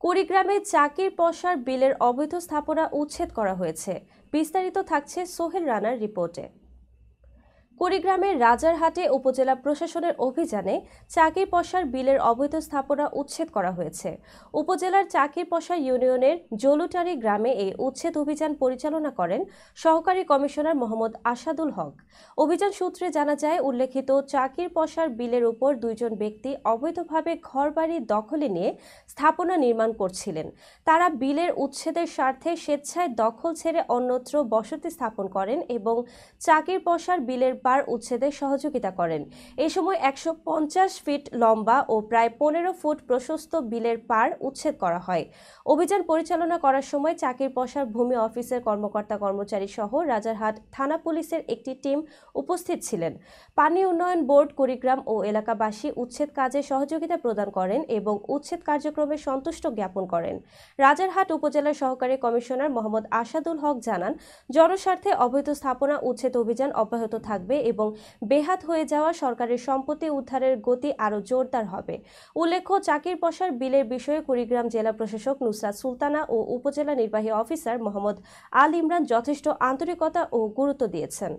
কুড়িগ্রামে চাকির পসার বিলের অবৈধ স্থাপনা উচ্ছেদ করা হয়েছে। বিস্তারিত থাকছে সোহেল রানার রিপোর্টে। কুড়িগ্রামের রাজারহাটে উপজেলা প্রশাসনের অভিযানে চাকির পসার বিলের অবৈধ স্থাপনা উচ্ছেদ করা হয়েছে। উপজেলার চাকির পসা ইউনিয়নের জলুটারি গ্রামে এই উচ্ছেদ অভিযান পরিচালনা করেন সহকারী কমিশনার মোহাম্মদ আসাদুল হক। অভিযান সূত্রে জানা যায়, উল্লেখিত চাকির পসার বিলের উপর দুইজন ব্যক্তি অবৈধভাবে ঘরবাড়ি দখলে নিয়ে স্থাপনা নির্মাণ করছিলেন। তারা বিলের উচ্ছেদের স্বার্থে স্বেচ্ছায় দখল ছেড়ে অন্যত্র বসতি স্থাপন করেন এবং চাকির পসার বিলের পার উচ্ছেদে সহযোগিতা করেন। এ সময় 150 ফিট লম্বা ও প্রায় 15 ফুট প্রশস্ত বিলের পার উচ্ছেদ করা হয়। অভিযান পরিচালনা করার সময় চাকির পসার ভূমি অফিসের কর্মকর্তা কর্মচারী সহ রাজারহাট থানা পুলিশের একটি টিম উপস্থিত ছিলেন। পানি উন্নয়ন বোর্ড কুড়িগ্রাম ও এলাকাবাসী উচ্ছেদ কাজে সহযোগিতা প্রদান করেন এবং উচ্ছেদ কার্যক্রমে সন্তুষ্ট জ্ঞাপন করেন। রাজারহাট উপজেলার সহকারী কমিশনার মোহাম্মদ আসাদুল হক জানান, জনস্বার্থে অবৈধ স্থাপনা উচ্ছেদ অভিযান অব্যাহত থাকবে এবং বেহাত হয়ে যাওয়া সরকারের সম্পত্তি উদ্ধারের গতি আরও জোরদার হবে। উল্লেখ্য, চাকির পসার বিলের বিষয়ে কুড়িগ্রাম জেলা প্রশাসক নুসরাত সুলতানা ও উপজেলা নির্বাহী অফিসার মোহাম্মদ আল ইমরান যথেষ্ট আন্তরিকতা ও গুরুত্ব দিয়েছেন।